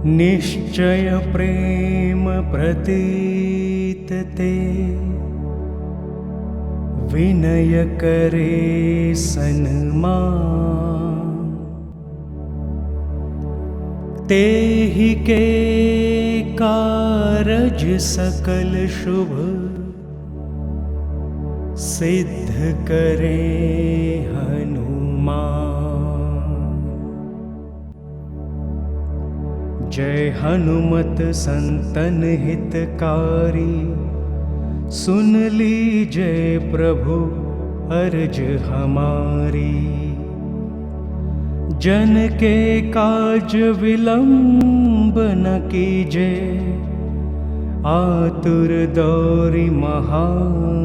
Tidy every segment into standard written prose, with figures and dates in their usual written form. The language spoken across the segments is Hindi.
निश्चय प्रेम प्रतीत ते, विनय करे सन्मान। तेहि के कारज सकल शुभ, सिद्ध करे हनुमान। जय हनुमत संतन हितकारी, सुन लीजय प्रभु अर्ज हमारी। जन के काज विलंब न कीजे, आतुर दौरी महा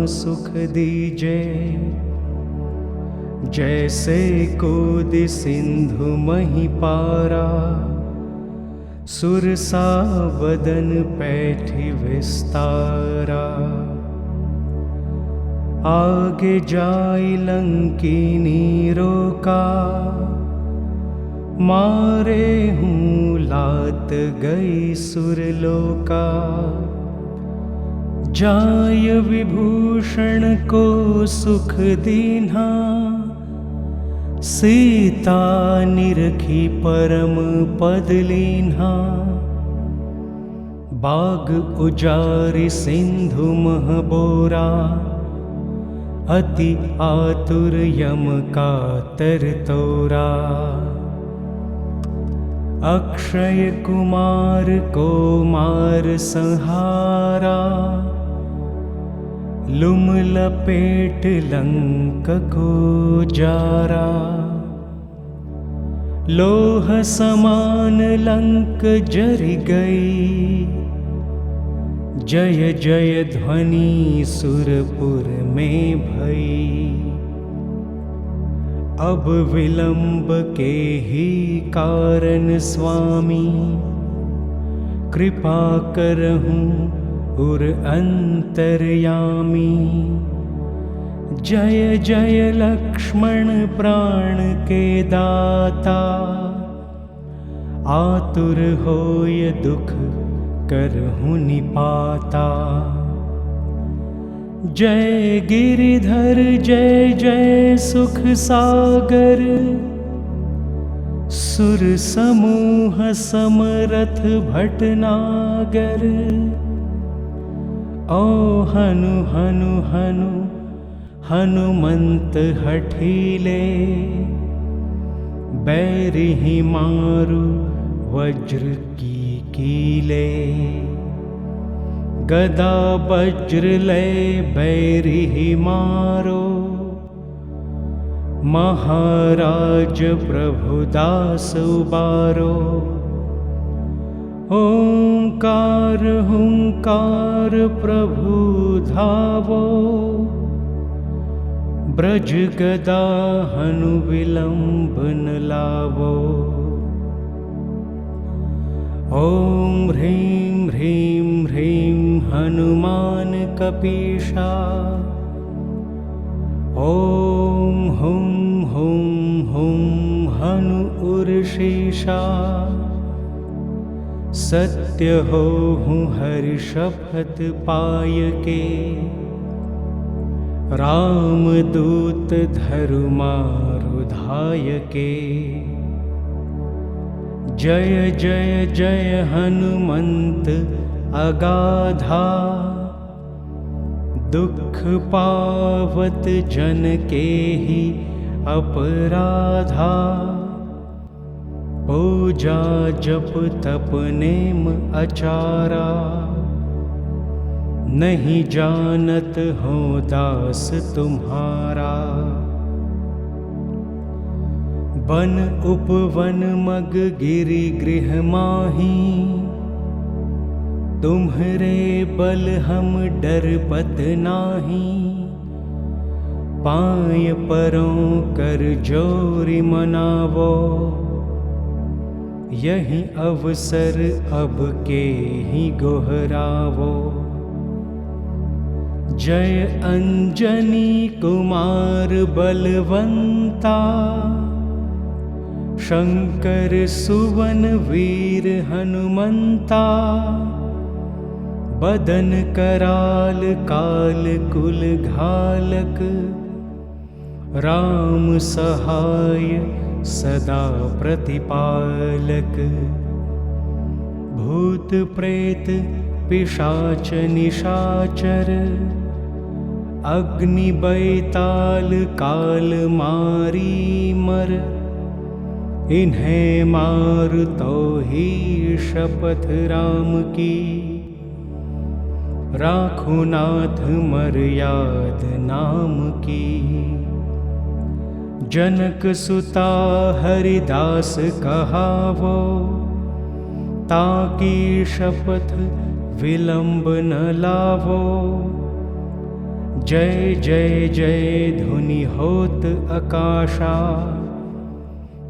सुख दीजे। जैसे कोदि सिंधु मही पारा, सुरसा वदन पैठि विस्तारा। आगे जाई लंकीनी रोका, मारे हूँ लात गई सुरलोका। जाय विभूषण को सुख दीन्हा, सीता निरखी परम पद लीन्हा। बाग उजारि सिंधु मह बोरा, अति आतुर यम कातर तोरा। अक्षय कुमार को मार संहारा, लुम लपेट लंक को जारा। लोह समान लंक जरि गई, जय जय ध्वनि सुरपुर में भई। अब विलंब के ही कारण स्वामी, कृपा करहूँ उर अंतर्यामी। जय जय लक्ष्मण प्राण के दाता, आतुर होय दुख करहूँ निपाता। जय गिरिधर जय जय सुख सागर, सुर समूह समरथ भटनागर। ओ हनु हनु हनु हनुमंत हठीले, बैरिहि मारु वज्र की कीले। गदा वज्र लय बैरिहि मारो, महाराज प्रभुदास उबारो। ओंकार हुंकार प्रभु धावो, ब्रज गदा हनु विलंब न लावो। ओम ह्रीं ह्रीं ह्रीं हनुमान कपीशा, ओम हुं हुं हुं हनु उर्षीषा। सत्य होहूँ हरि शपथ पाय के, रामदूत धरु मारु धाय के। जय जय जय हनुमंत अगाधा, दुख पावत जन के ही अपराधा। पूजा जप तप नेम अचारा, नहीं जानत हो दास तुम्हारा। वन उपवन मग गिरि गृह माही, तुम्हरे बल हम डरपत नाही। पाय परों कर जोरि मनावो, यही अवसर अब के ही गोहरावो। जय अंजनी कुमार बलवंता, शंकर सुवन वीर हनुमंता, बदन कराल काल कुल घालक, राम सहाय सदा प्रतिपालक। भूत प्रेत पिशाच निशाचर, अग्नि बैताल काल मारी मर, इन्हें मार तो ही शपथ राम की, राखो नाथ मर्याद नाम की। जनक सुता हरिदास कहावो, ताकी शपथ विलंब न लावो। जय जय जय धुनि होत आकाशा,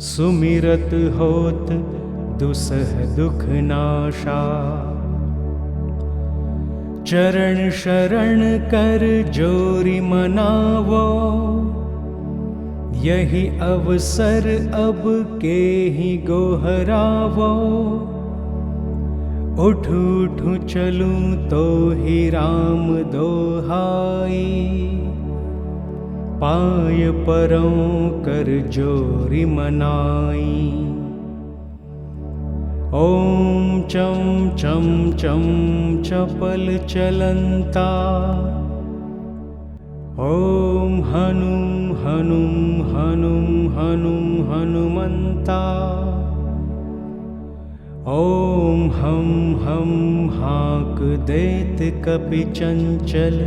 सुमिरत होत दुसह दुख नाशा। चरण शरण कर जोरी मनावो, यही अवसर अब के ही गोहरावो। उठ उठ चलूं तो ही राम दोहाई, पाय परों कर जोरी मनाई। ओम चम चम चम चपल चलंता, ओम हनुम हनुम हनुम हनुम हनुमंता। ओम हम हाँक देत कपि चंचल,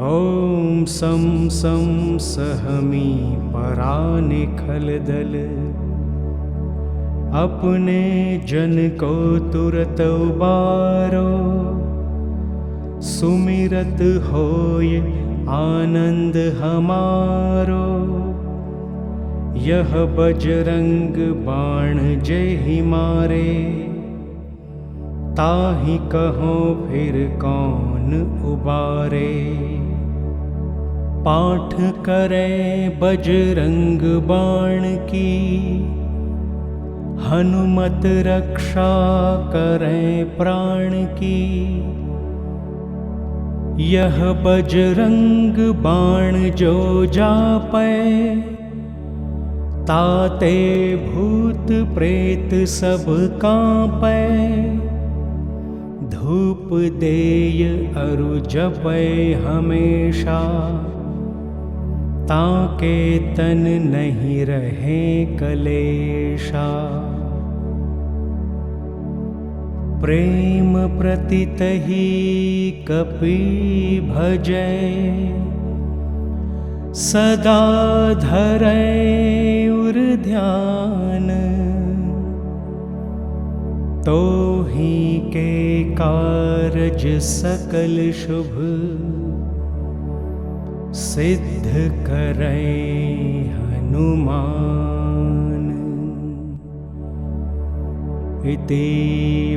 ओम सम सम सहमी पराने खलदल। अपने जन को तुरत उबारो, सुमिरत होय आनंद हमारो। यह बजरंग बाण जेहि मारे, ताहि कहो फिर कौन उबारे। पाठ करे बजरंग बाण की, हनुमत रक्षा करें प्राण की। यह बजरंग बाण जो जापै, ताते भूत प्रेत सब कांपै। धूप देय अरु जपै हमेशा, ताके तन नहीं रहे कलेशा। प्रेम प्रतितहि कपि भजै, सदा धरै उर ध्यान। तो ही के कारज सकल शुभ, सिद्ध करै हनुमान। इति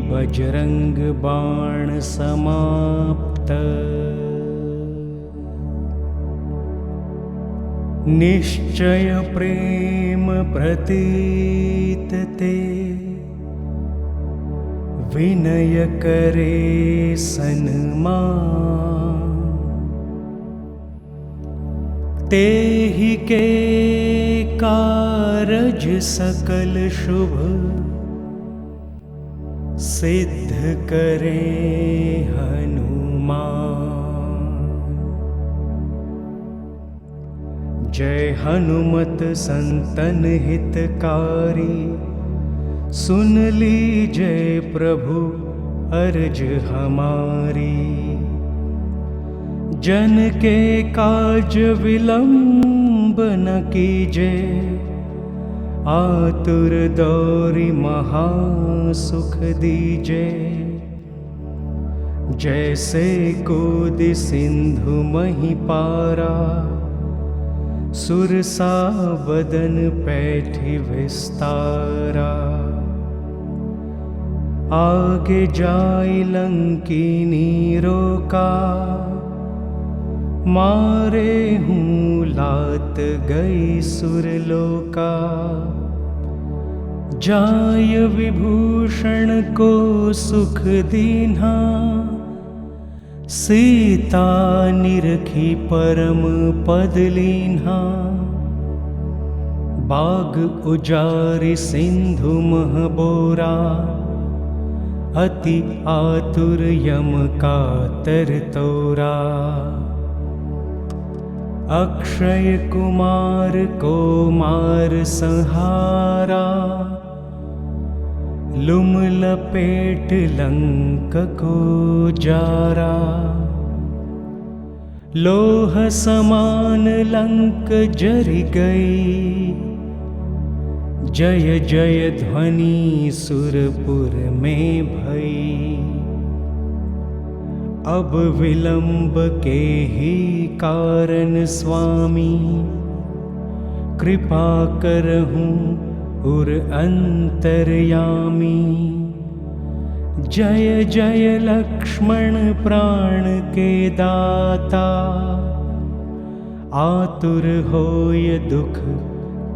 बजरंग बाण समाप्त। निश्चय प्रेम प्रतीत ते, विनय करे सन्मान। तेहि के कारज सकल शुभ, सिद्ध करे हनुमान। जय हनुमत संतन हितकारी, सुन लीजय प्रभु अर्ज हमारी। जन के काज विलंब न कीजे, आतुर दौरी महा सुख दीजे। जैसे कूद सिंधु मही पारा, सुरसा बदन पैठी विस्तारा। आगे जाय लंकिनी रोका, मारे हूँ लात गई सुरलोका। जाय विभूषण को सुख दीन्हा, सीता निरखी परम पद लीन्हा। बाग उजारि सिंधु मह बोरा, अति आतुर यम का तर तोरा। अक्षय कुमार को मार संहारा, लुम लपेट लंक को जारा। लोह समान लंक जरि गई, जय जय ध्वनि सुरपुर में भई। अब विलंब के ही कारण स्वामी, कृपा करहूँ उर अंतर्यामी। जय जय लक्ष्मण प्राण के दाता, आतुर होय दुख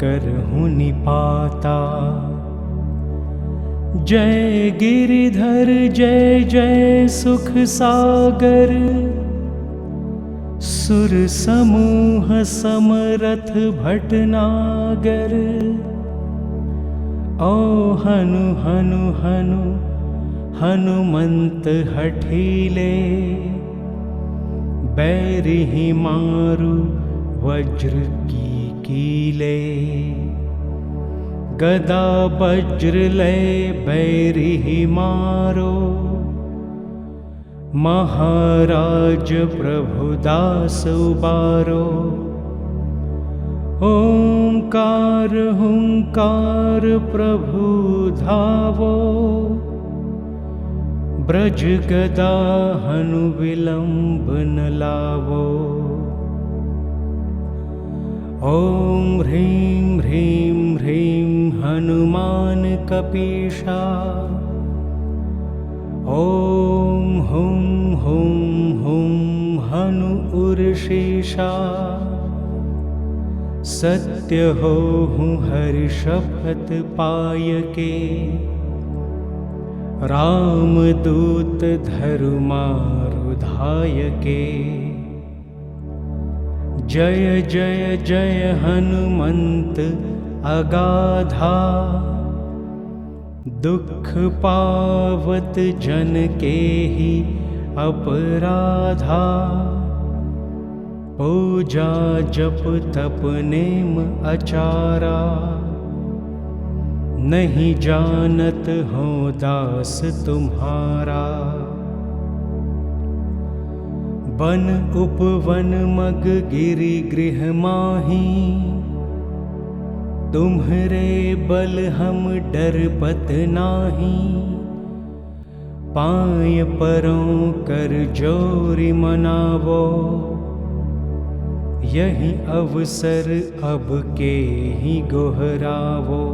करहूँ निपाता। जय गिरिधर जय जय सुख सागर, सुर समूह समरथ भटनागर। ओ हनु हनु हनु हनुमंत हठीले, बैरिहि मारु वज्र की कीले। गदा वज्र लय बैरिहि मारो, महाराज प्रभुदास उबारो। ओंकार हुंकार प्रभु धावो, ब्रज गदा हनु विलंब न लावो। ओम ह्रीं ह्रीं ह्रीं हनुमान कपीशा। ओम हुं हुं हुं हनु उर्षीषा। सत्य हो हूँ हरि शपथ पाय के, राम दूत धरु मारु धाय के। जय जय जय हनुमंत अगाधा, दुख पावत जन के ही अपराधा। पूजा जप तप नेम आचारा, नहीं जानत हो दास तुम्हारा। वन उपवन मग गिरि गृह माही, तुम्हरे बल हम डरपत नाही। पाय परों कर जोरि मनावो, यही अवसर अब के ही गोहरावो।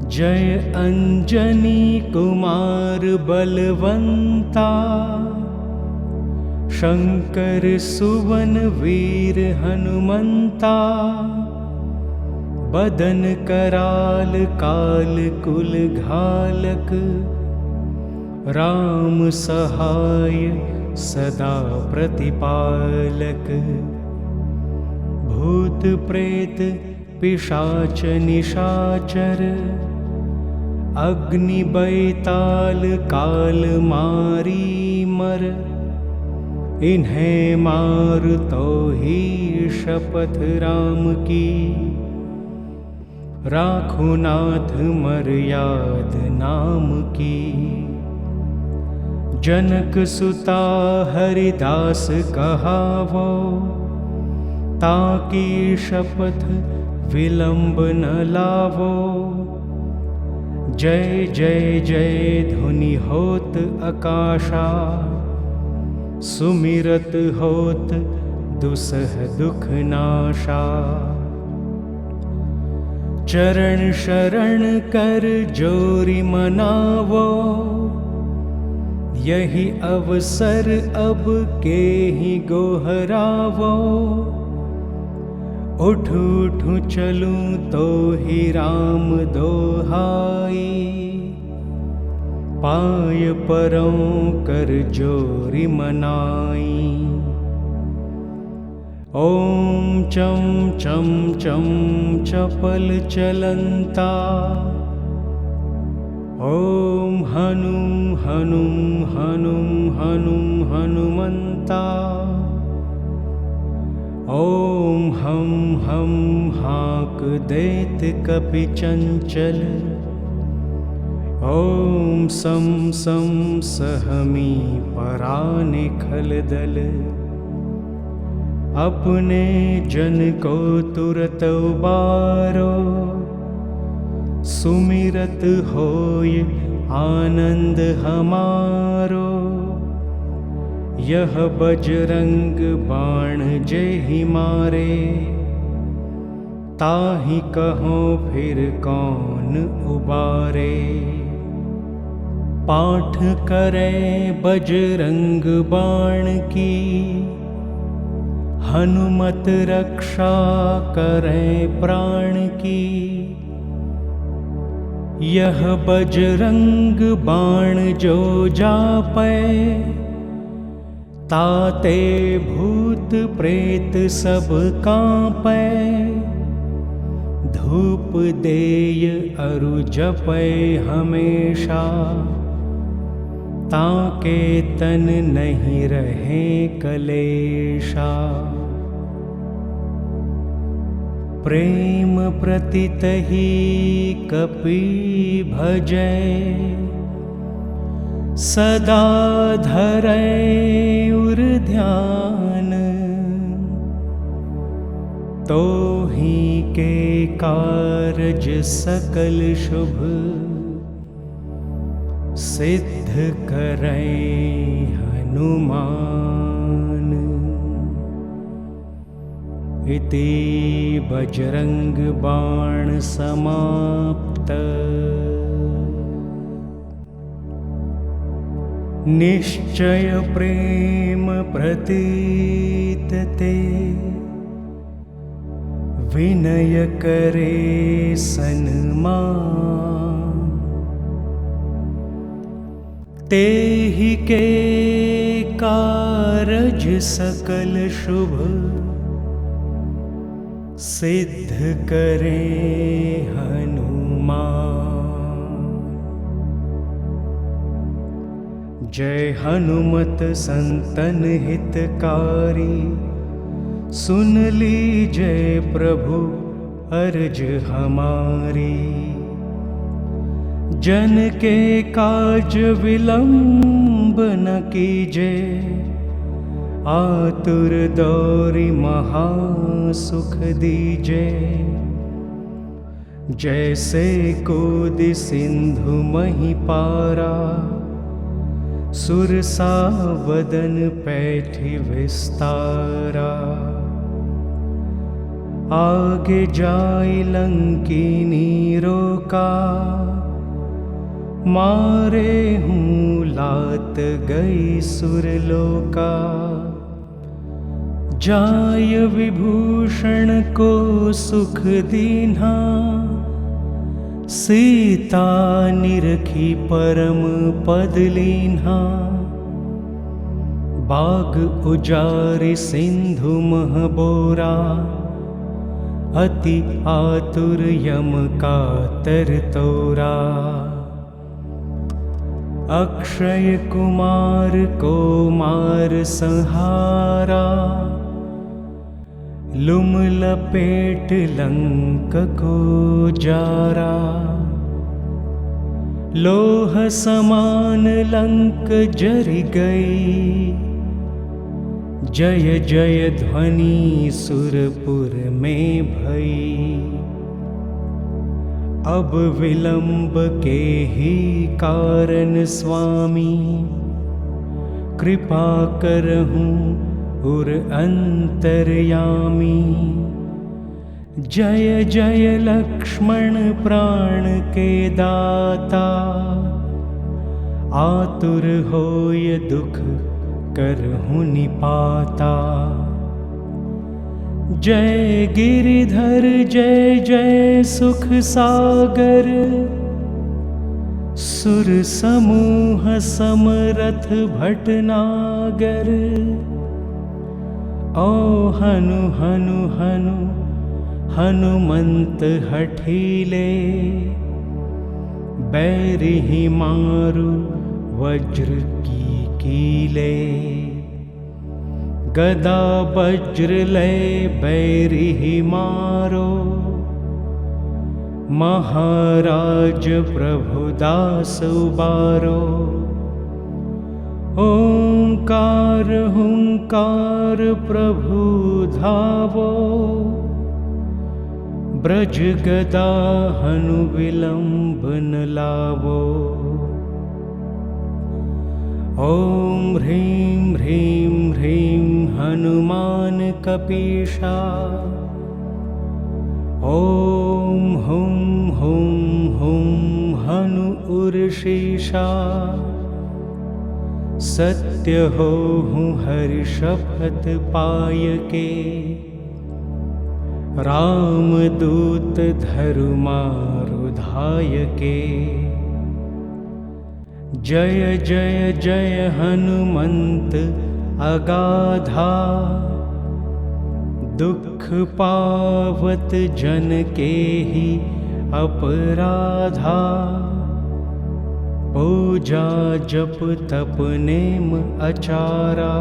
जय अंजनी कुमार बलवंता, शंकर सुवन वीर हनुमंता। बदन कराल काल कुल घालक, राम सहाय सदा प्रतिपालक। भूत प्रेत पिशाच निशाचर, अग्नि बैताल काल मारी मर। इन्हें मार तो ही शपथ राम की, राखो नाथ मर्याद नाम की। जनक सुता हरिदास कहावो, ताकि शपथ विलंब न लावो। जय जय जय धुनि होत आकाशा, सुमिरत होत दुसह दुख नाशा। चरण शरण कर जोरि मनावो, यही अवसर अब के ही गोहरावो, उठ उठ चलूं तो ही राम दोहाई, पाय परों कर जोरी मनाई। ओम चम चम चम चपल चलंता, ओम हनुम हनुम हनुम हनुम हनुमंता, ओम हम हाक देत कपि चंचल, ओम सम सम सहमी पराने खलदल, अपने जन को तुरत उबारो, सुमिरत होय आनंद हमारो। यह बजरंग बाण जेहि मारे, ताहि कहो फिर कौन उबारे। पाठ करे बजरंग बाण की, हनुमत रक्षा करे प्राण की। यह बजरंग बाण जो जापै, ताते भूत प्रेत सब कांपै। धूप देय अरु जपै हमेशा, ताके तन नहीं रहे कलेशा। प्रेम प्रतितहि कपि भजै, सदा धरै उर ध्यान। तोहि के कारज सकल शुभ, सिद्ध करै हनुमान। इति बजरंग बाण समाप्त। निश्चय प्रेम प्रतीत ते, विनय करे सन्मान। तेहि के कारज सकल शुभ, सिद्ध करे हनुमान। जय हनुमत संतन हितकारी, सुन लीजय प्रभु अर्ज हमारी। जन के काज विलंब न कीजे, आतुर दौरी महा सुख दीजे। जैसे कोदि सिंधु मही पारा, सुरसा वदन पैठि विस्तारा। आगे जाई लंकिनी रोका, मारे हूँ लात गई सुरलोका। जाय विभूषण को सुख दीन्हा, सीता निरखी परम पद लीन्हा। बाग उजारि सिंधु मह बोरा, अति आतुर यम कातर तोरा। अक्षय कुमार को मार संहारा, लुम लपेट लंक को जारा। लोह समान लंक जरि गई, जय जय ध्वनि सुरपुर में भई। अब विलंब के ही कारण स्वामी, कृपा करहूँ उर अंतर्यामी। जय जय लक्ष्मण प्राण के दाता, आतुर होय दुख करहु निपाता। जय गिरिधर जय जय सुख सागर, सुर समूह समरथ भटनागर। ओ हनु हनु हनु हनुमंत हठीले, बैरिहि मारु वज्र की कीले। गदा वज्र लय बैरिहि मारो, महाराज प्रभुदास उबारो। ओंकार हुंकार प्रभु धावो, ब्रज गदा हनु विलंब न लावो। ओम ह्रीं ह्रीं ह्रीं हनुमान कपीशा। ओम हुं हुं हुं हनु उर्षीषा। सत्य होहु हरि शपथ पाय के, रामदूत धरु मारु धाय के। जय जय जय हनुमंत अगाधा, दुख पावत जन के ही अपराधा। पूजा जप तप नेम अचारा,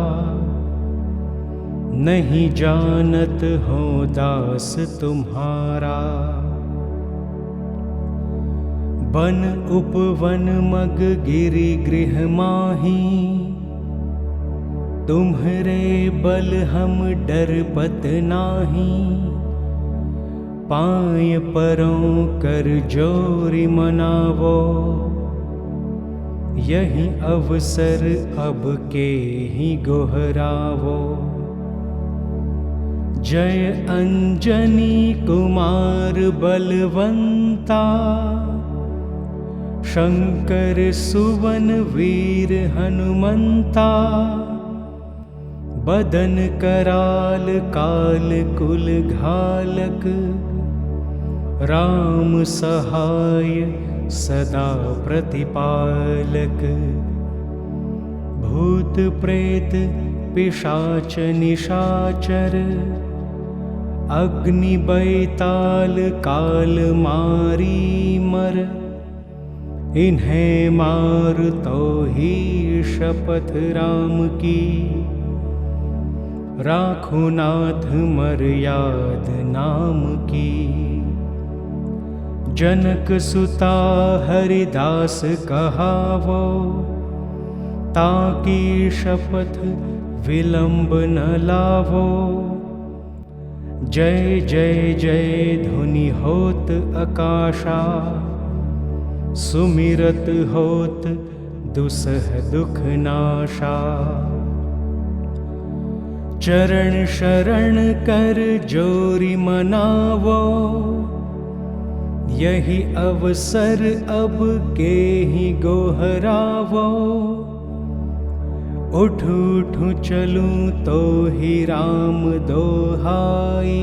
नहीं जानत हो दास तुम्हारा। वन उपवन मग गिरि गृह माही, तुम्हरे बल हम डरपत नाही। पाय परों कर जोरि मनावो, यही अवसर अब के ही गोहरावो। जय अंजनी कुमार बलवंता, शंकर सुवन वीर हनुमंता। बदन कराल काल कुल घालक, राम सहाय सदा प्रतिपालक। भूत प्रेत पिशाच निशाचर, अग्नि बैताल काल मारी मर। इन्हें मार तो ही शपथ राम की, राखो नाथ मर्याद नाम की। जनक सुता हरिदास कहावो, ताकि शपथ विलंब न लावो। जय जय जय धुनि होत आकाशा, सुमिरत होत दुसह दुख नाशा। चरण शरण कर जोरि मनावो, यही अवसर अब के ही गोहरावो। उठ उठ चलूं तो ही राम दोहाई,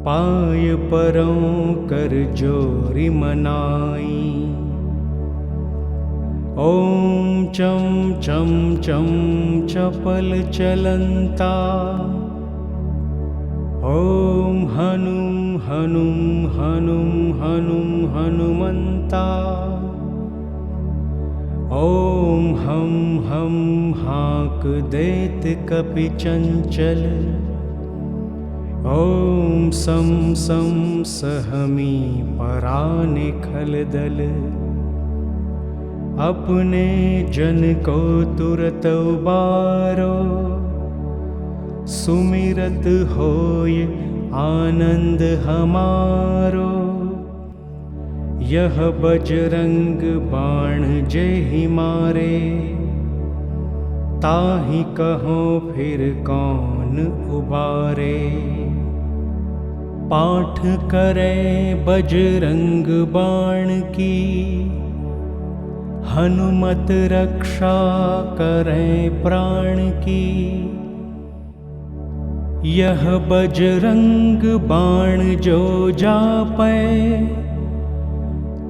पाय परों कर जोरि मनाई। ओम चम चम चम चपल चलंता, ओम हनुम हनुम हनुम हनुम हनुमंता। ओम हम हम हाक देत कपि चंचल, ओम सम सम सहमी पराने खलदल। अपने जन को तुरत उबारो, सुमिरत होय आनंद हमारो। यह बजरंग बाण जेहि मारे, ताहि कहो फिर कौन उबारे। पाठ करे बजरंग बाण की, हनुमत रक्षा करें प्राण की। यह बजरंग बाण जो जापै,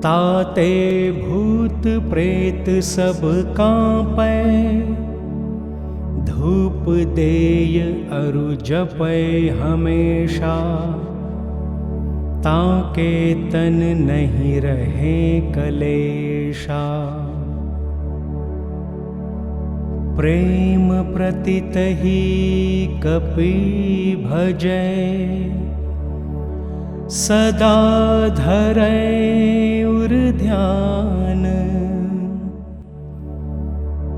ताते भूत प्रेत सब कांपै। धूप देय अरु जपै हमेशा, ताके तन नहीं रहे कलेशा। प्रेम प्रतितहि कपि भजै, सदा धरै उर ध्यान।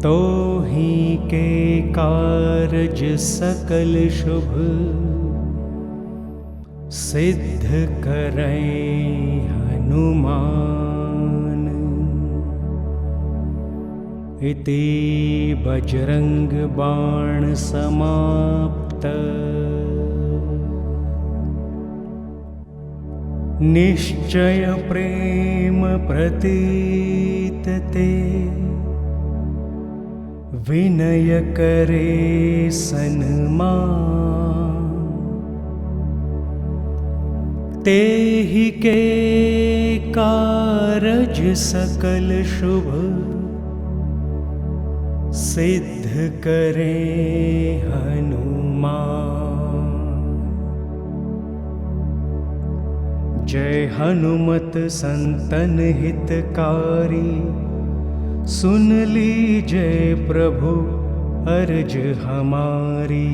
तो ही के कारज सकल शुभ, सिद्ध करें हनुमान। इति बजरंग बाण समाप्त। निश्चय प्रेम प्रतीत ते, विनय करे सन्मान। तेहि के कारज सकल शुभ, सिद्ध करे हनुमान। जय हनुमत संतन हितकारी, सुन लीजय प्रभु अर्ज हमारी।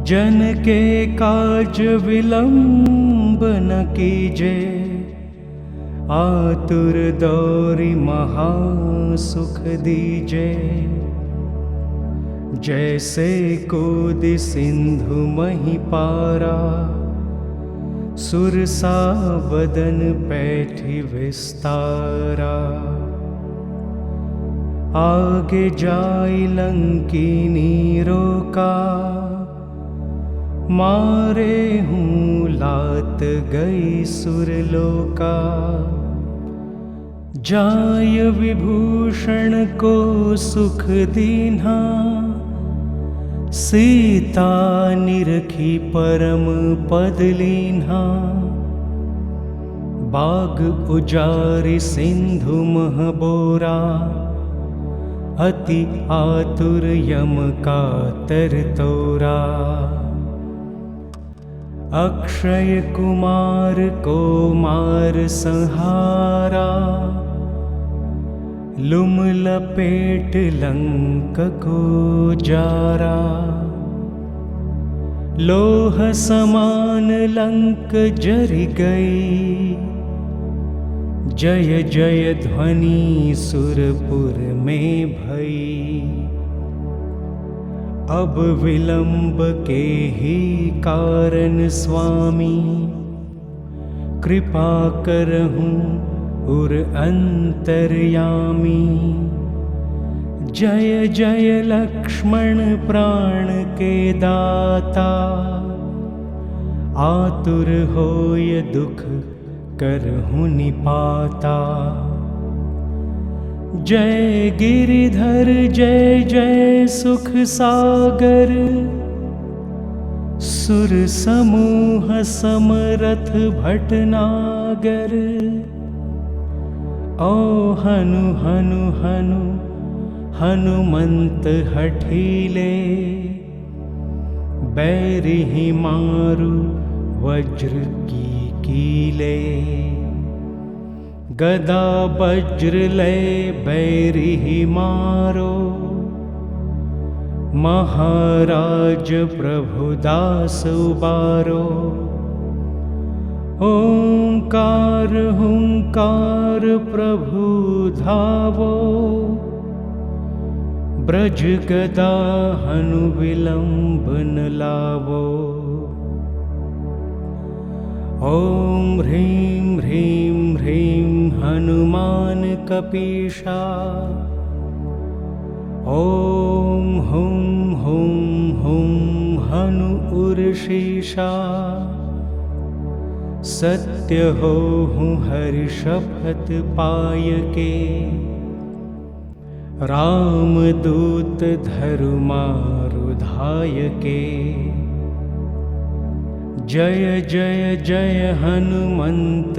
जन के काज विलंब न कीजे, आतुर दौरी महा सुख दीजे। जैसे कूदि सिंधु मही पारा, सुरसा बदन पैठी विस्तारा। आगे जाई लंकीनी रोका, मारे हूँ लात गई सुरलोका। जाय विभूषण को सुख दीन्हा, सीता निरखी परम पद लीन्हा। बाग उजारि सिंधु मह बोरा, अति आतुर यम कातर तोरा। अक्षय कुमार को मार संहारा, लुम लपेट लंक को जारा। लोह समान लंक जरि गई, जय जय ध्वनि सुरपुर में भई। अब विलंब के ही कारण स्वामी, कृपा करहूँ उर अंतर्यामी। जय जय लक्ष्मण प्राण के दाता, आतुर होय दुख करहूँ निपाता। जय गिरिधर जय जय सुख सागर, सुर समूह समरथ भटनागर। ओ हनु हनु हनु हनुमंत हठीले, बैरिहि मारु वज्र की कीले। गदा वज्र लय बैरिहि मारो, महाराज प्रभुदास उबारो। ओंकार हुंकार प्रभु धावो, ब्रज गदा हनु विलंब न लावो। ओम ह्रीं ह्रीं ह्रीं हनुमान कपीशा। ओम हुं हुं हुं हनु उर्षीषा। सत्य होहूँ हर शपथ पाय के, राम दूत धर्मारुधाय के। जय जय जय हनुमंत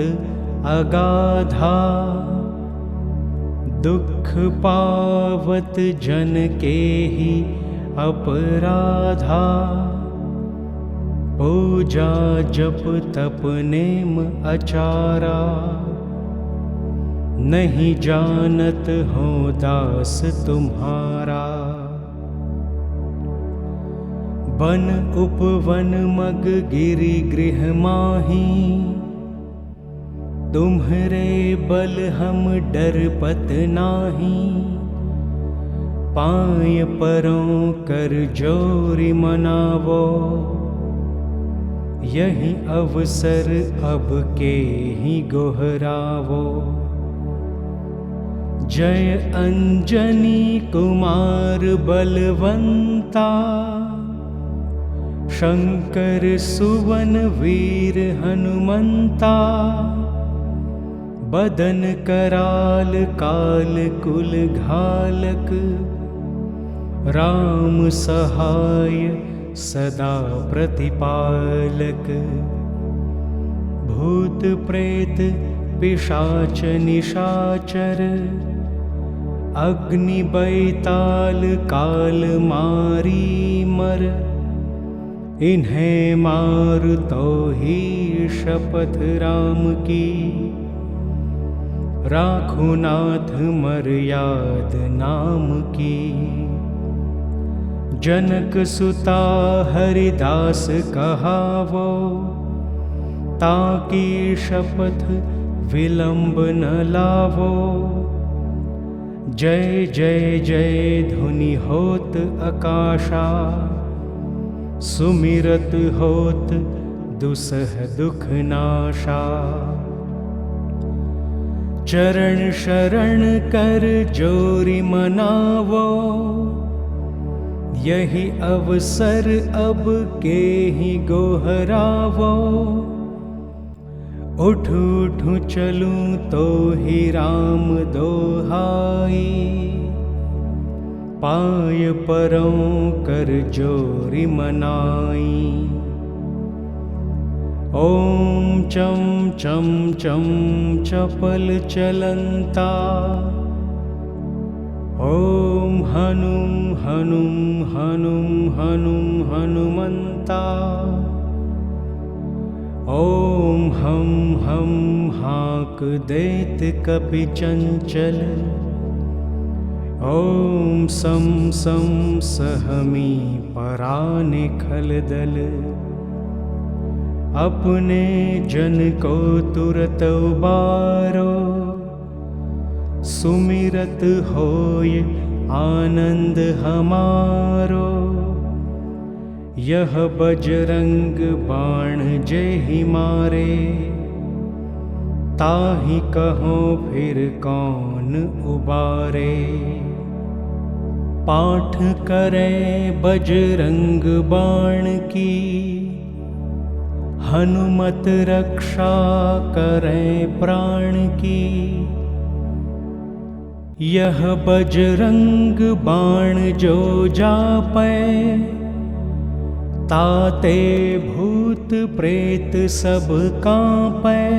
अगाधा, दुख पावत जन के ही अपराधा। पूजा जप तप नेम आचारा, नहीं जानत हो दास तुम्हारा। वन उपवन मग गिरि गृह माही, तुम्हरे बल हम डरपत नाही। पाय परों कर जोरि मनावो, यही अवसर अब के ही गोहरावो। जय अंजनी कुमार बलवंता, शंकर सुवन वीर हनुमंता। बदन कराल काल कुल घालक, राम सहाय सदा प्रतिपालक। भूत प्रेत पिशाच निशाचर, अग्नि बैताल काल मारी मर। इन्हें मार तो ही शपथ राम की, राखो नाथ मर्याद नाम की। जनक सुता हरिदास कहावो, ताकि शपथ विलंब न लावो। जय जय जय धुनि होत आकाशा, सुमिरत होत दुसह दुख नाशा। चरण शरण कर जोरि मनावो, यही अवसर अब के ही गोहरावो। उठ उठ चलूं तो ही राम दोहाई, पाय परों कर जोरि मनाई। ओम चम चम चम चपल चलंता, ओम हनुम हनुम हनुम हनुम हनुमंता। ओम हम हाक देत कपि चंचल, ओम सम सम सहमी पराने खलदल। अपने जन को तुरत उबारो, सुमिरत होय आनंद हमारो। यह बजरंग बाण जेहि मारे, ताहि कहो फिर कौन उबारे। पाठ करे बजरंग बाण की, हनुमत रक्षा करे प्राण की। यह बजरंग बाण जो जापै, ताते भूत प्रेत सब कांपै।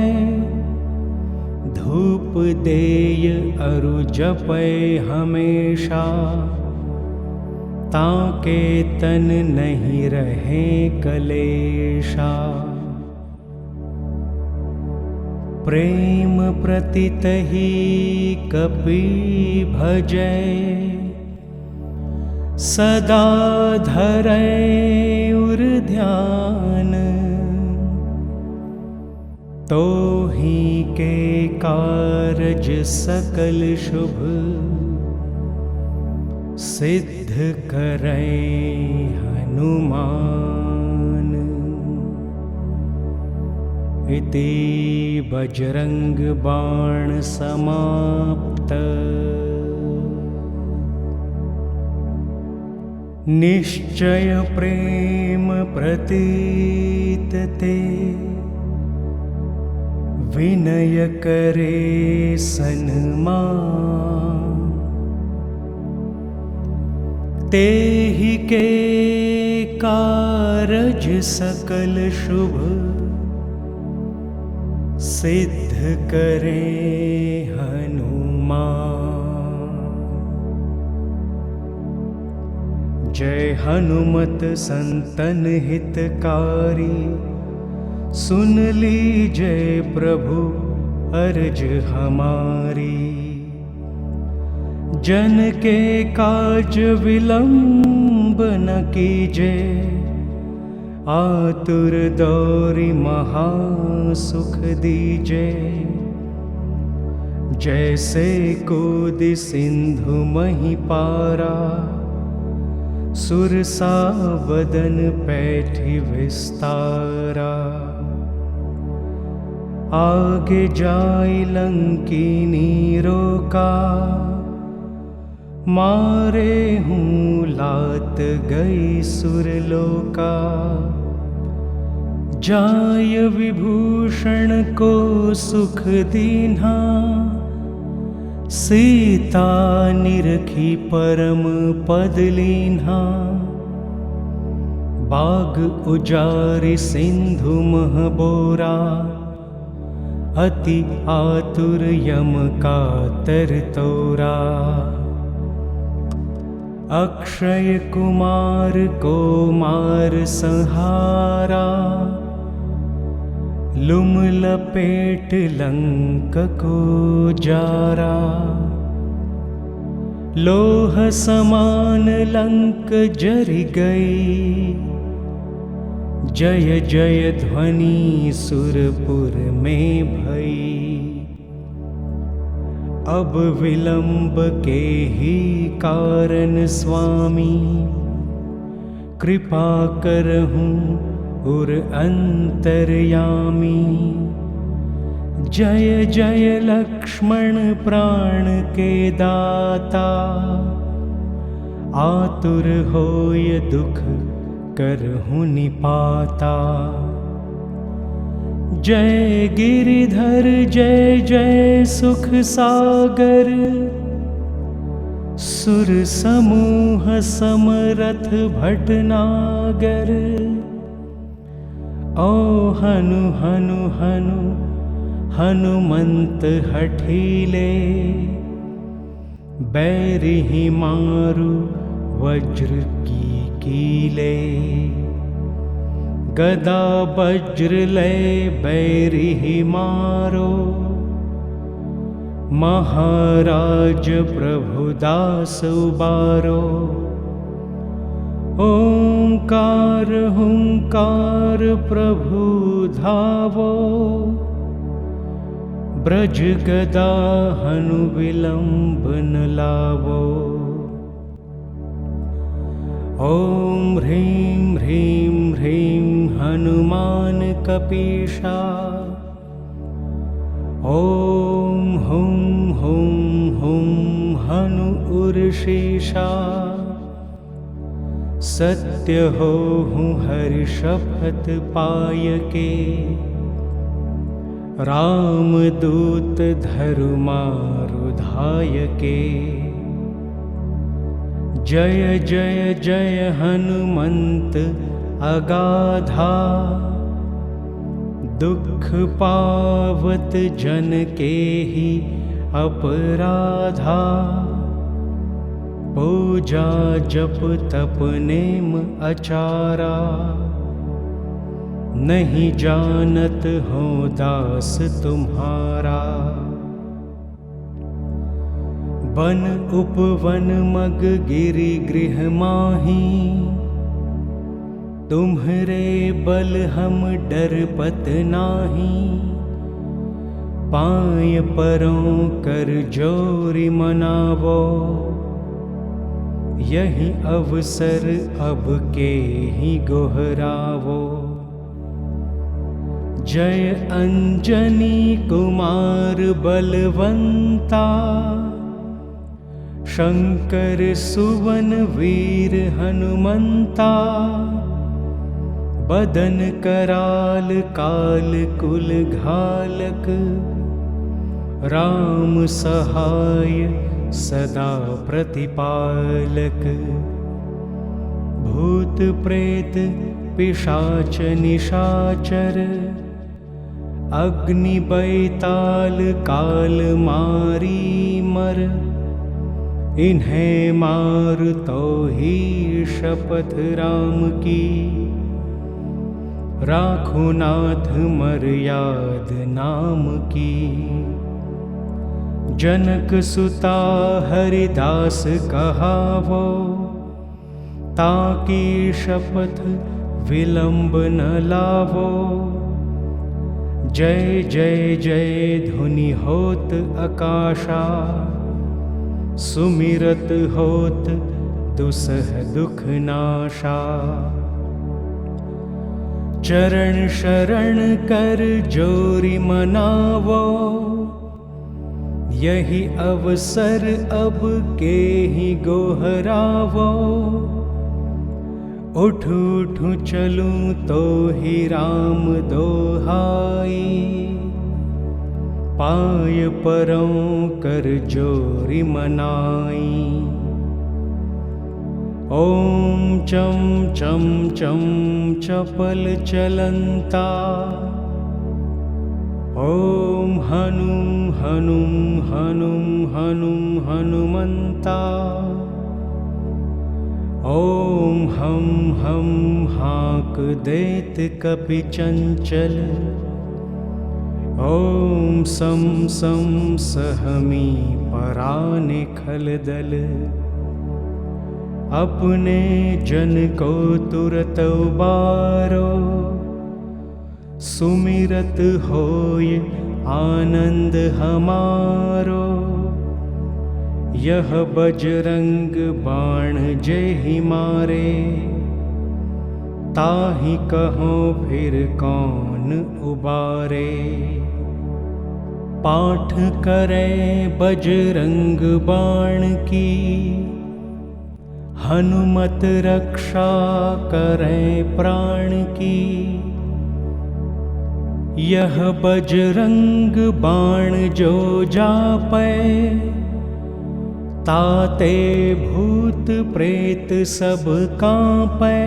धूप देय अरु जपै हमेशा, ताके तन नहीं रहे कलेशा। प्रेम प्रतितहि कपि भजै, सदा धरै उर ध्यान। तो ही के कारज सकल शुभ, सिद्ध करै हनुमान। इति बजरंग बाण समाप्त। निश्चय प्रेम प्रतीत ते, विनय करे सन्मान, तेहि के कारज सकल शुभ, सिद्ध करे हनुमान। जय हनुमत संतन हितकारी, सुन लीजय प्रभु अर्ज हमारी। जन के काज विलंब न कीजे, आतुर दौरी महा सुख दीजे। जैसे कूदि सिंधु मही पारा, सुरसा बदन पैठी विस्तारा। आगे जाई लंकीनी रोका, मारे हूँ लात गई सुरलोका। जाय विभूषण को सुख दीन्हा, सीता निरखी परम पद लीन्हा। बाग उजारि सिंधु मह बोरा, अति आतुर यम कातर तोरा। अक्षय कुमार को मार संहारा, लुम लपेट लंक को जारा। लोह समान लंक जरि गई, जय जय ध्वनि सुरपुर में भई। अब विलंब के ही कारण स्वामी, कृपा करहूँ उर अंतर्यामी। जय जय लक्ष्मण प्राण के दाता, आतुर होय दुख करहूँ निपाता। जय गिरिधर जय जय सुख सागर, सुर समूह समरथ भटनागर। ओ हनु हनु हनु हनुमंत हठीले, बैरिहि मारु वज्र की कीले। गदा वज्र लय बैरिहि मारो, महाराज प्रभुदास उबारो। ओंकार हुंकार प्रभु धावो, ब्रज गदा हनु विलंब न लावो। ओम ह्रीं ह्रीं ह्रीं हनुमान कपीशा, ओम हुं हुं हुं हनु उर्षीषा। सत्य हो हूँ हरि शपथ पाय के, राम दूत धरु मारु धाय के। जय जय जय हनुमंत अगाधा, दुख पावत जन के ही अपराधा। पूजा जप तप नेम अचारा, नहीं जानत हो दास तुम्हारा। वन उपवन मग गिरि गृह माही, तुम्हरे बल हम डरपत नाही। पाय परों कर जोरि मनावो, यही अवसर अब के ही गोहरावो। जय अंजनी कुमार बलवंता, शंकर सुवन वीर हनुमंता। बदन कराल काल कुल घालक, राम सहाय सदा प्रतिपालक। भूत प्रेत पिशाच निशाचर, अग्नि बैताल काल मारी मर। इन्हें मार तो ही शपथ राम की, राखो नाथ मर्याद नाम की। जनक सुता हरिदास कहावो, ताकि शपथ विलंब न लावो। जय जय जय ध्वनि होत आकाशा, सुमिरत होत दुसह दुख नाशा। चरण शरण कर जोरी मनावो, यही अवसर अब के ही गोहरावो। उठ उठ चलूं तो ही राम दोहाई, पाय परों कर जोरी मनाई। ओम चम चम चम चपल चलंता, ओम हनुम हनुम हनुम हनुम हनुमंता। ओम हम हाक देत कपि चंचल, ओम सम सम सहमी पराने खलदल। अपने जन को तुरत उबारो, सुमिरत होय आनंद हमारो। यह बजरंग बाण जेहि मारे, ताहि कहो फिर कौन उबारे। पाठ करे बजरंग बाण की, हनुमत रक्षा करे प्राण की। यह बजरंग बाण जो जापै, ताते भूत प्रेत सब कांपै।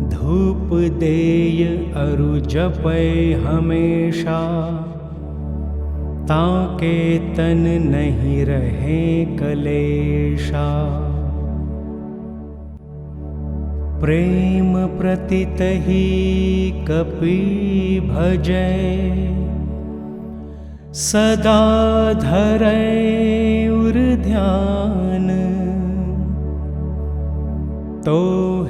धूप देय अरु जपै हमेशा, ताके तन नहीं रहे कलेशा। प्रेम प्रतितहि कपि भजै, सदा धरै उर ध्यान। तो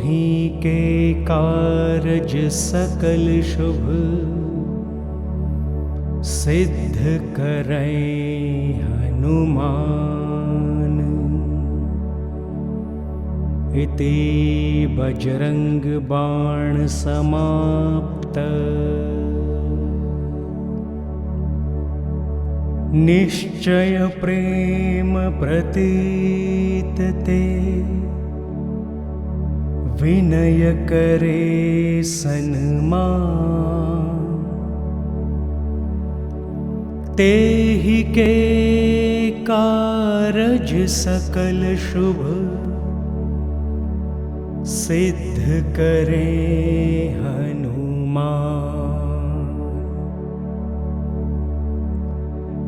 ही के कारज सकल शुभ, सिद्ध करै हनुमान। इति बजरंग बाण समाप्त। निश्चय प्रेम प्रतीत ते, विनय करे सन्मान। तेहि के कारज सकल शुभ, सिद्ध करे हनुमान।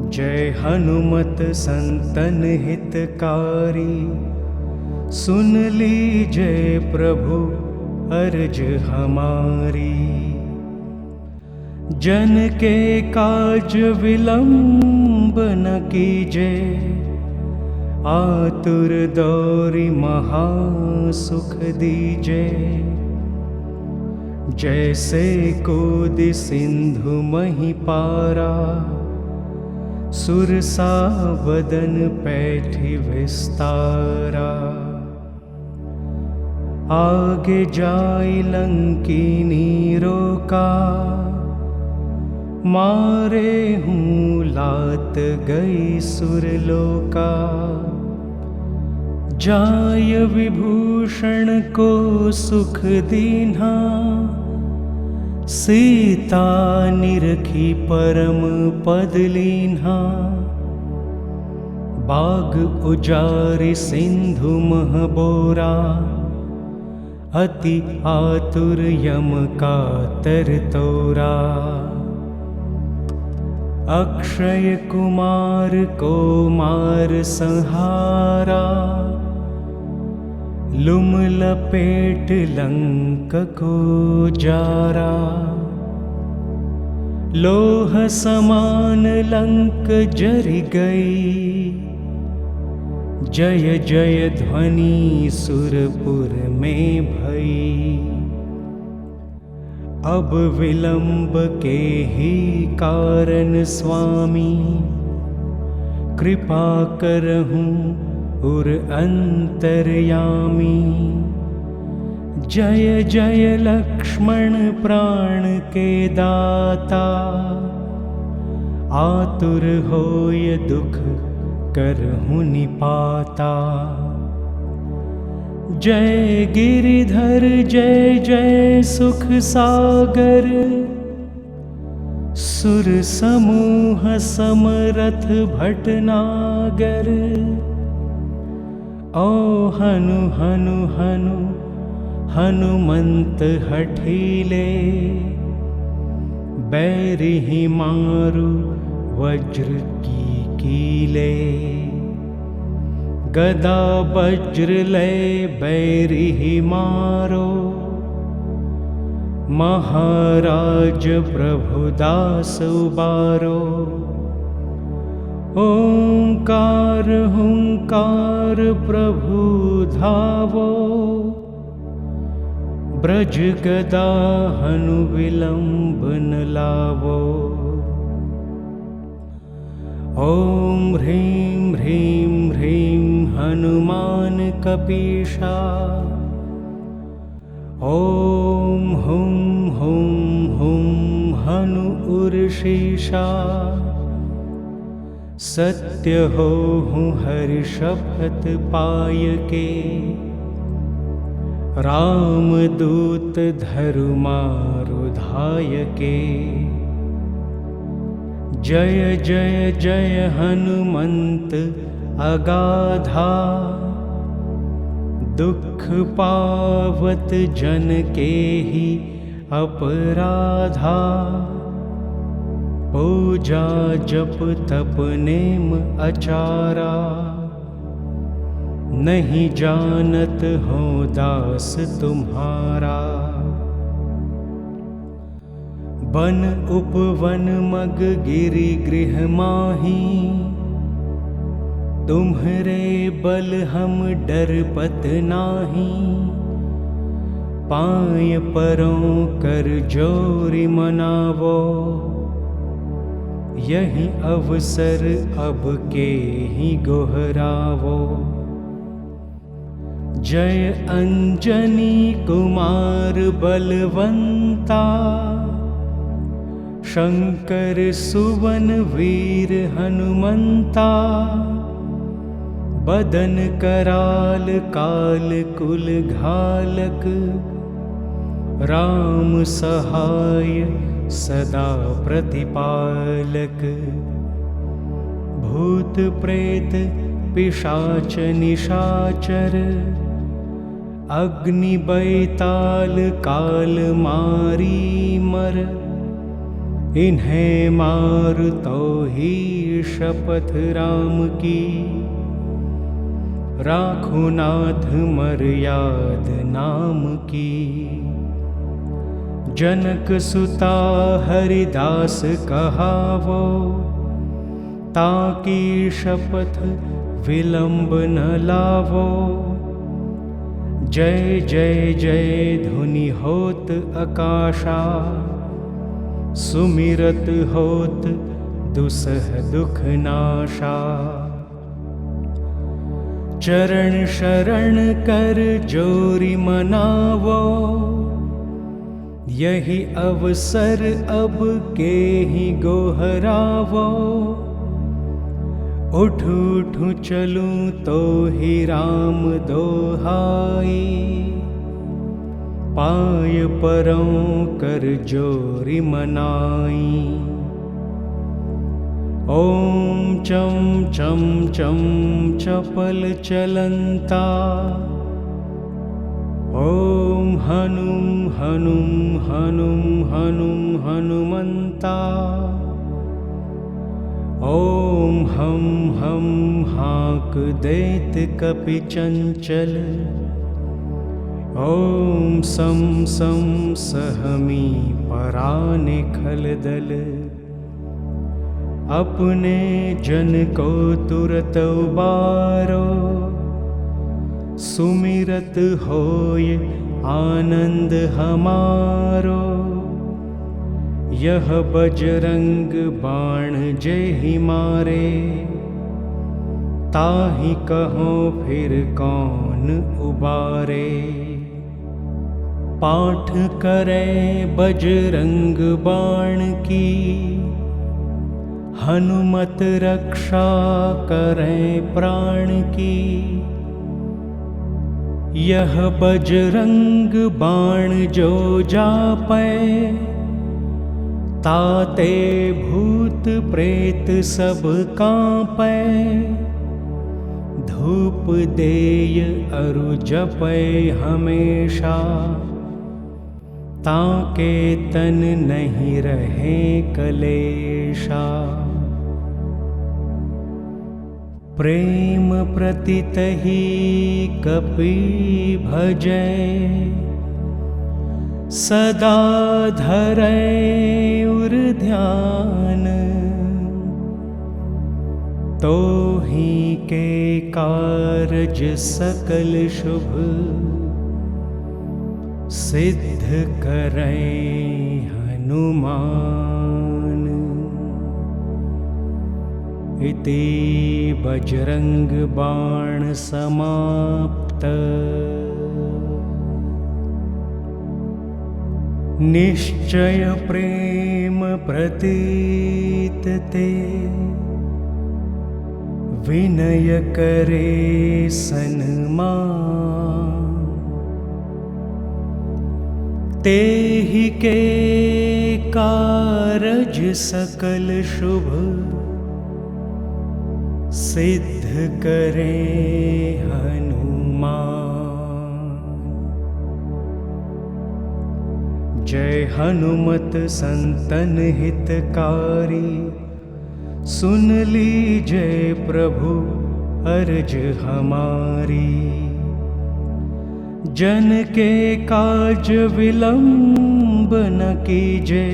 जय हनुमत संतन हितकारी, सुन लीजय प्रभु अर्ज हमारी। जन के काज विलंब न कीजे, आतुर दौरी महा सुख दीजे। जैसे कोदि सिंधु मही पारा, सुरसा बदन पैठी विस्तारा। आगे जाई लंकीनी रोका, मारे हूँ लात गई सुरलोका। जाय विभूषण को सुख दीन्हा, सीता निरखी परम पद लीन्हा। बाग उजारि सिंधु मह बोरा, अति आतुर यम कातर तोरा। अक्षय कुमार को मार संहारा, लुम लपेट लंक को जारा। लोह समान लंक जरि गई, जय जय ध्वनि सुरपुर में भई। अब विलंब के ही कारण स्वामी, कृपा करहूँ उर अंतर्यामी। जय जय लक्ष्मण प्राण के दाता, आतुर होय दुख करहूँ निपाता। जय गिरिधर जय जय सुख सागर, सुर समूह समरथ भटनागर। ओ हनु हनु हनु हनुमंत हठीले, बैरिहि मारु वज्र की कीले। गदा वज्र लय बैरिहि मारो, महाराज प्रभुदास उबारो। ओंकार हुंकार प्रभु धावो, ब्रज गदा हनु विलंब न लावो। ओम ह्रीं ह्रीं ह्रीं हनुमान कपीशा, ओम हुं हुं हुं हनु उर्षीषा। सत्य हो हूँ हरि शपथ पाय के, राम दूत धरु मारु धाय के। जय जय जय हनुमंत अगाधा, दुख पावत जन के ही अपराधा। पूजा जप तप नेम अचारा, नहीं जानत हो दास तुम्हारा। वन उपवन मग गिरि गृह माही, तुम्हरे बल हम डरपत नाही। पाय परों कर जोरि मनावो, यही अवसर अब के ही गोहरावो। जय अंजनी कुमार बलवंता, शंकर सुवन वीर हनुमंता। बदन कराल काल कुल घालक, राम सहाय सदा प्रतिपालक। भूत प्रेत पिशाच निशाचर, अग्नि बैताल काल मारी मर। इन्हें मार तो ही शपथ राम की, राखो नाथ मर्याद नाम की। जनक सुता हरिदास कहावो, ताकि शपथ विलंब न लावो। जय जय जय धुनि होत आकाशा, सुमिरत होत दुसह दुख नाशा। चरण शरण कर जोरि मनावो, यही अवसर अब के ही गोहरावो। उठ उठ चलूं तो ही राम दोहाई, पाय परों कर जोरी मनाई। ओम चम चम चम चपल चलंता, ओम हनुम हनुम हनुम हनुम हनुमंता। ओम हम हाक देत कपि चंचल, ओम सम सम सहमी पराने खलदल। अपने जन को तुरत उबारो, सुमिरत होय आनंद हमारो। यह बजरंग बाण जेहि मारे, ताहि कहो फिर कौन उबारे। पाठ करे बजरंग बाण की, हनुमत रक्षा करें प्राण की। यह बजरंग बाण जो जापै, ताते भूत प्रेत सब कांपै। धूप देय अरु जपै हमेशा, ताके तन नहीं रहे कलेशा। प्रेम प्रतितहि कपि भजै, सदा धरै उर ध्यान। तो ही के कारज सकल शुभ, सिद्ध करै हनुमान। इति बजरंग बाण समाप्त। निश्चय प्रेम प्रतीत ते, विनय करे सन्मान। तेहि के कारज सकल शुभ, सिद्ध करे हनुमान। जय हनुमत संतन हितकारी, सुन लीजय प्रभु अर्ज हमारी। जन के काज विलंब न कीजे,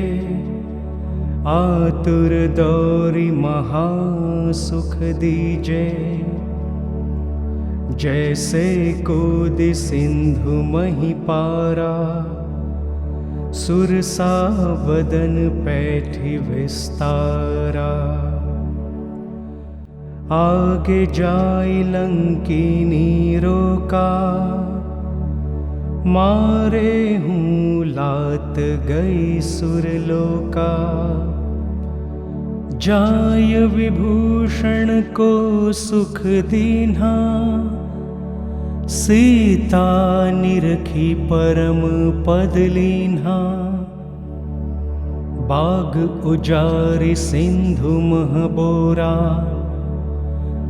आतुर दौरी महा सुख दीजे। जैसे कूदि सिंधु मही पारा, सुरसा बदन पैठी विस्तारा। आगे जाय लंकिनी रोका, मारे हूँ लात गई सुरलोका। जाय विभूषण को सुख दीन्हा, सीता निरखी परम पद लीन्हा। बाग उजारि सिंधु मह बोरा,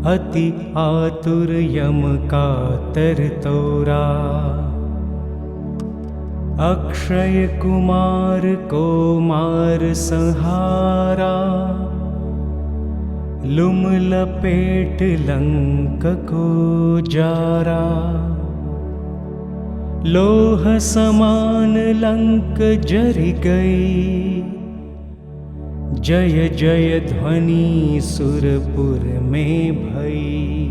अति आतुर यम कातर तोरा। अक्षय कुमार को मार संहारा, लुम लपेट लंक को जारा। लोह समान लंक जरि गई, जय जय ध्वनि सुरपुर में भई।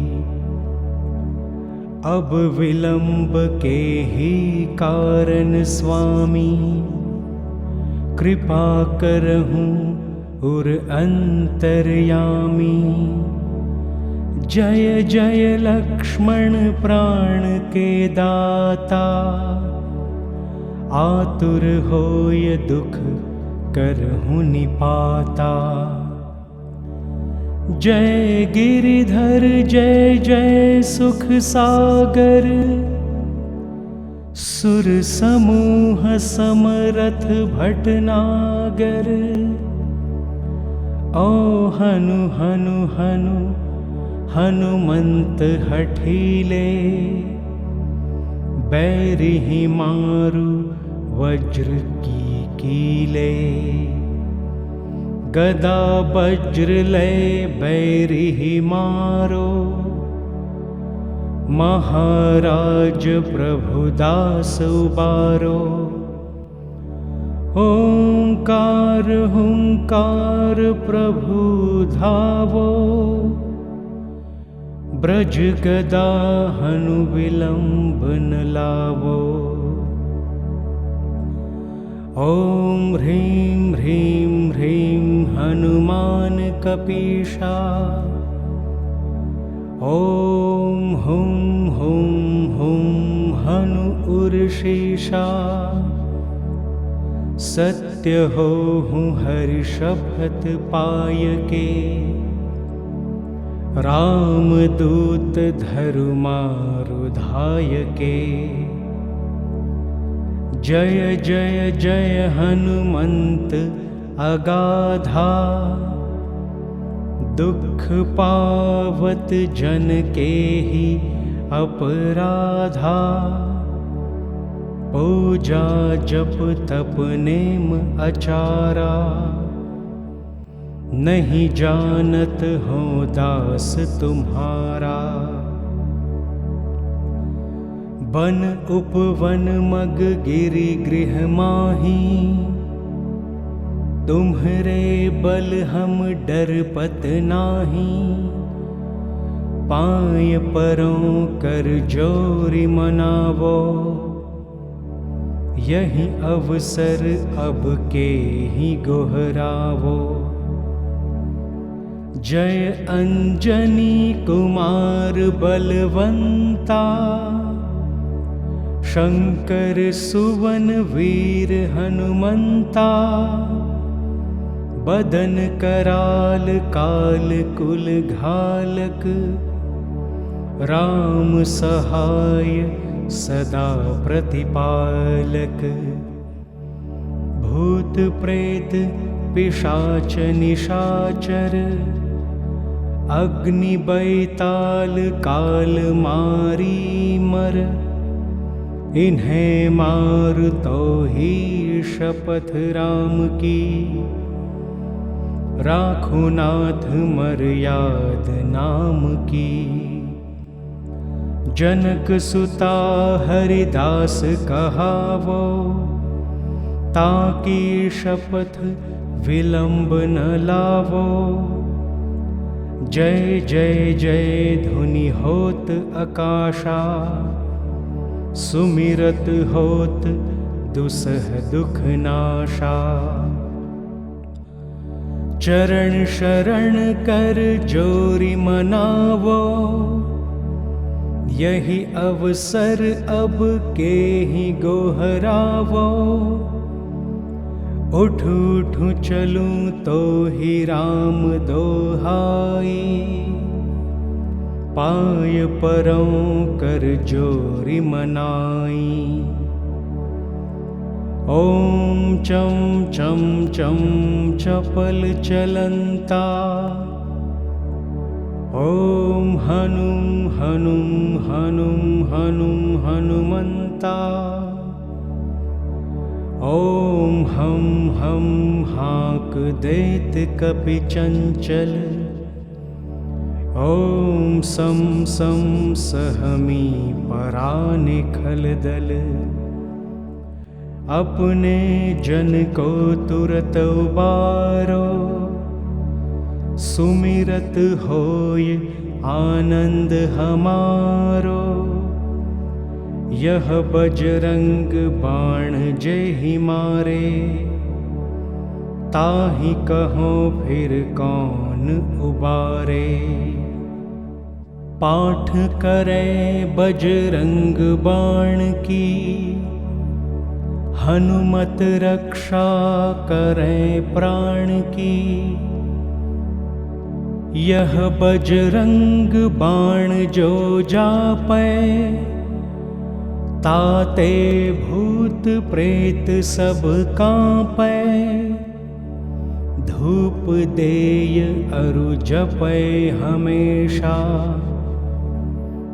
अब विलंब के ही कारण स्वामी, कृपा करहूँ उर अंतर्यामी। जय जय लक्ष्मण प्राण के दाता, आतुर होय दुख करहु निपाता। जय गिरिधर जय जय सुख सागर, सुर समूह समरथ भटनागर। ओ हनु हनु हनु हनुमंत हठीले, बैरिहि मारु वज्र की कीले। गदा वज्र लय बैरिहि मारो, महाराज प्रभुदास उबारो। ओंकार हुंकार प्रभु धावो, ब्रज गदा हनु विलंब न लावो। ओम ह्रीं ह्रीं ह्रीं हनुमान कपीशा, ओम हुं हुं हुं हनु उर्षीषा। सत्य होहु हरि शपथ पाय के, रामदूत धरु मारु धाय के। जय जय जय हनुमंत अगाधा, दुख पावत जन के ही अपराधा। पूजा जप तप नेम अचारा, नहीं जानत हो दास तुम्हारा। वन उपवन मग गिरि गृह माही, तुम्हरे बल हम डरपत नाही। पाय परों कर जोरि मनावो, यही अवसर अब के ही गोहरावो। जय अंजनी कुमार बलवंता, शंकर सुवन वीर हनुमंता। बदन कराल काल कुल घालक, राम सहाय सदा प्रतिपालक। भूत प्रेत पिशाच निशाचर, अग्नि बैताल काल मारी मर। इन्हें मार तो ही शपथ राम की, राखो नाथ मर्याद नाम की। जनक सुता हरिदास कहावो, ताकि शपथ विलंब न लावो। जय जय जय धुनि होत आकाशा, सुमिरत होत दुसह दुख नाशा। चरण शरण कर जोरि मनावो, यही अवसर अब के ही गोहरावो। उठ उठ चलूं तो ही राम दोहाई, पाय परों कर जोरि मनाई। ओम चम चम चम चपल चलंता, ओम हनुम हनुम हनुम हनुम हनुमंता। ओम हम हाक देत कपि चंचल, ओम सम सम सहमी पराने खलदल। अपने जन को तुरत उबारो, सुमिरत होय आनंद हमारो। यह बजरंग बाण जेहि मारे, ताहि कहो फिर कौन उबारे। पाठ करे बजरंग बाण की, हनुमत रक्षा करे प्राण की। यह बजरंग बाण जो जापै, ताते भूत प्रेत सब कांपै। धूप देय अरु जपै हमेशा,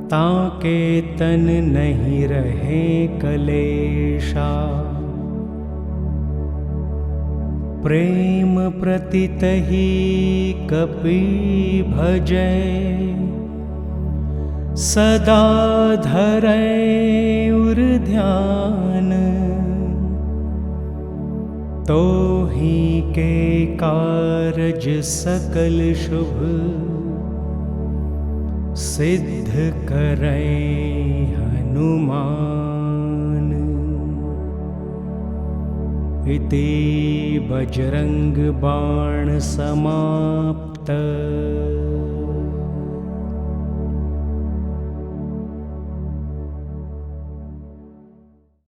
ताके तन नहीं रहे कलेशा। प्रेम प्रतितहि कपि भजै, सदा धरै उर ध्यान। तो ही के कारज सकल शुभ, सिद्ध करै हनुमान। इति बजरंग बाण समाप्त।